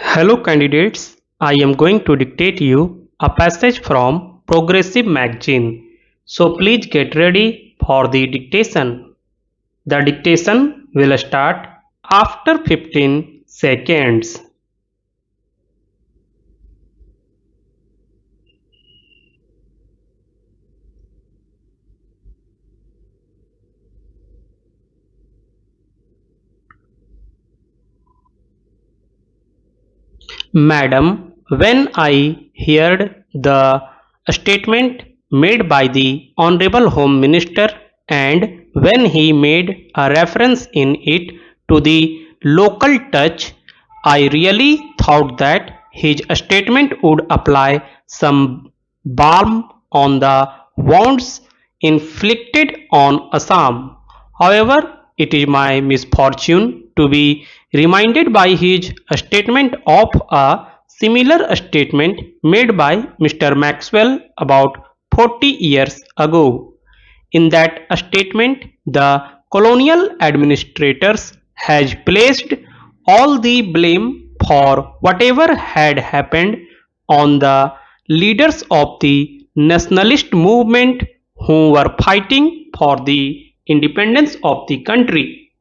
Hello candidates, I am going to dictate you a passage from Progressive magazine. So please get ready for the dictation. The dictation will start after 15 seconds. Madam, when I heard the statement made by the Honorable Home Minister and when he made a reference in it to the local touch, I really thought that his statement would apply some balm on the wounds inflicted on Assam. However, it is my misfortune to be reminded by his statement of a similar statement made by Mr. Maxwell about 40 years ago. In that statement, the colonial administrators has placed all the blame for whatever had happened on the leaders of the nationalist movement who were fighting for the independence of the country.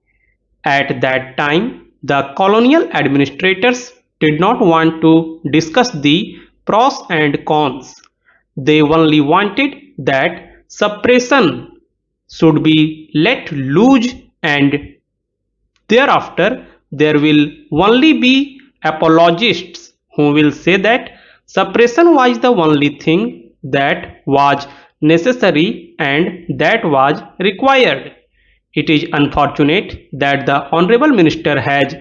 At that time, the colonial administrators did not want to discuss the pros and cons. They only wanted that suppression should be let loose, and thereafter there will only be apologists who will say that suppression was the only thing that was necessary and that was required. It is unfortunate that the Honorable Minister has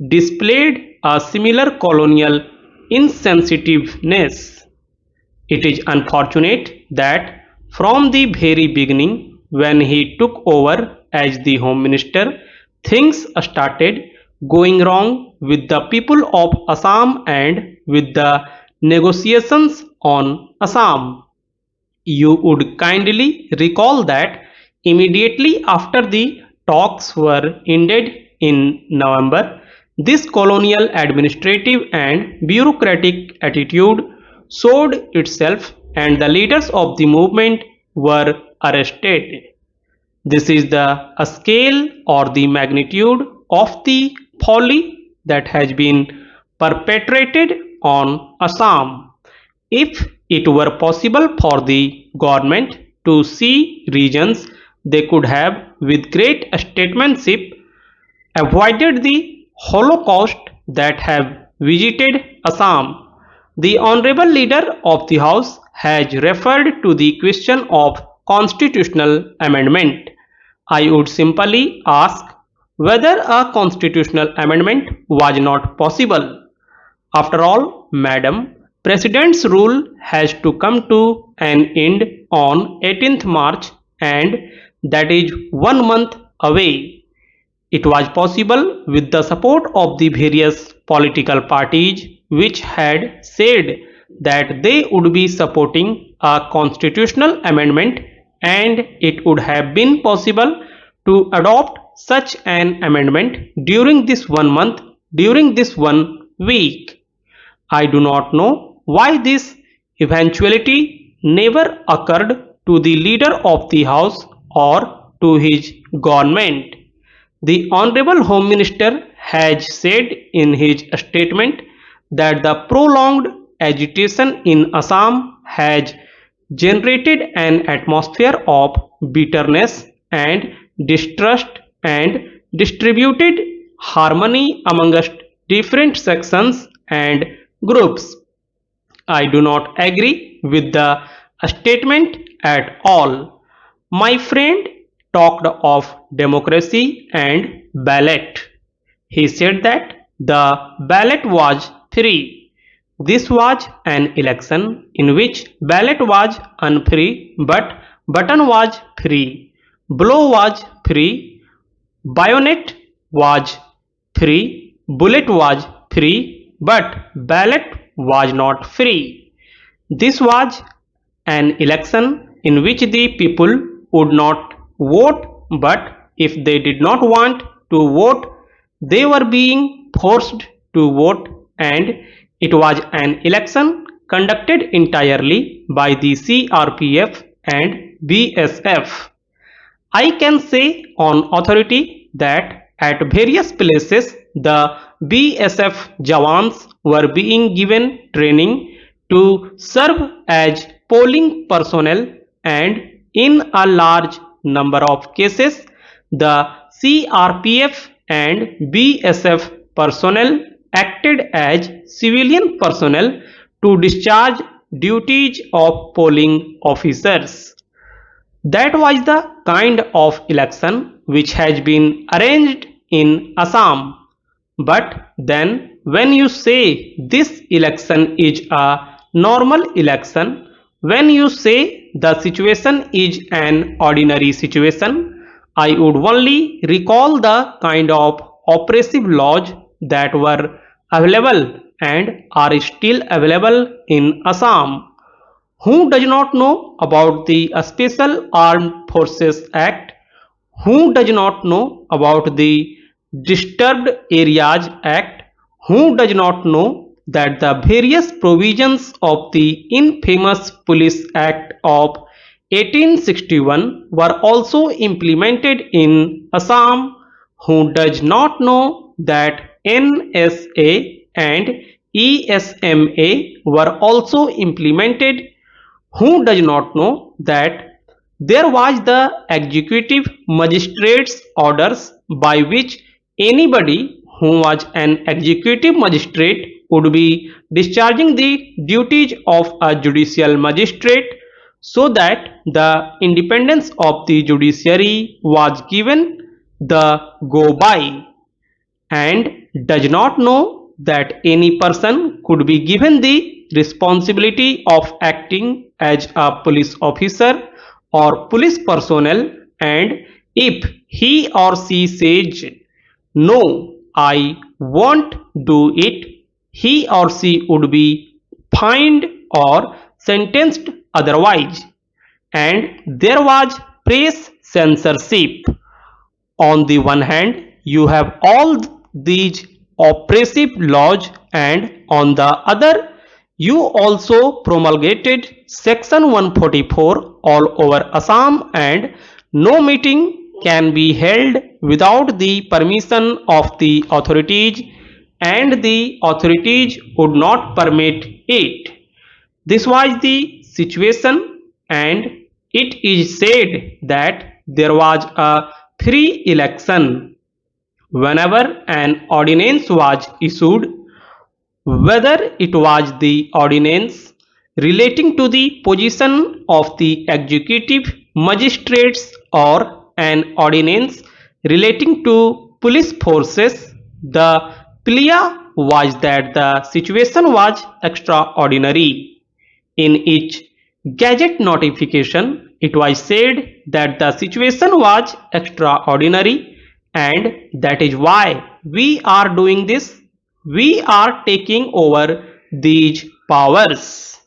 displayed a similar colonial insensitiveness. It is unfortunate that from the very beginning, when he took over as the Home Minister, things started going wrong with the people of Assam and with the negotiations on Assam. You would kindly recall that immediately after the talks were ended in November, this colonial administrative and bureaucratic attitude showed itself and the leaders of the movement were arrested. This is the scale or the magnitude of the folly that has been perpetrated on Assam. If it were possible for the government to see regions, they could have, with great statesmanship, avoided the Holocaust that have visited Assam. The Honorable Leader of the House has referred to the question of constitutional amendment. I would simply ask whether a constitutional amendment was not possible. After all, Madam, President's rule has to come to an end on 18th March, and that is 1 month away. It was possible with the support of the various political parties which had said that they would be supporting a constitutional amendment, and it would have been possible to adopt such an amendment during this 1 month, during this 1 week. I do not know why this eventuality never occurred to the leader of the house or to his government. The Honorable Home Minister has said in his statement that the prolonged agitation in Assam has generated an atmosphere of bitterness and distrust and distributed harmony amongst different sections and groups. I do not agree with the statement at all. My friend talked of democracy and ballot. He said that the ballot was free. This was an election in which ballot was unfree but button was free, blow was free, bayonet was free, bullet was free, but ballot was not free. This was an election in which the people would not vote, but if they did not want to vote, they were being forced to vote, and it was an election conducted entirely by the CRPF and BSF. I can say on authority that at various places the BSF Jawans were being given training to serve as polling personnel, and in a large number of cases the CRPF and BSF personnel acted as civilian personnel to discharge duties of polling officers. That was the kind of election which has been arranged in Assam. But then, when you say this election is a normal election, when you say the situation is an ordinary situation, I would only recall the kind of oppressive laws that were available and are still available in Assam. Who does not know about the Special Armed Forces Act? Who does not know about the Disturbed Areas Act? Who does not know that the various provisions of the infamous Police Act of 1861 were also implemented in Assam? Who does not know that NSA and ESMA were also implemented? Who does not know that there was the executive magistrate's orders by which anybody who was an executive magistrate would be discharging the duties of a judicial magistrate, so that the independence of the judiciary was given the go by, and does not know that any person could be given the responsibility of acting as a police officer or police personnel, and if he or she says no, I won't do it, he or she would be fined or sentenced otherwise. And there was press censorship. On the one hand, you have all these oppressive laws, and on the other, you also promulgated Section 144 all over Assam, and no meeting can be held without the permission of the authorities, and the authorities would not permit it. This was the situation, and it is said that there was a free election whenever an ordinance was issued, whether it was the ordinance relating to the position of the executive magistrates or an ordinance relating to police forces. The plea was that the situation was extraordinary. In each Gazette notification, it was said that the situation was extraordinary, and that is why we are doing this. We are taking over these powers.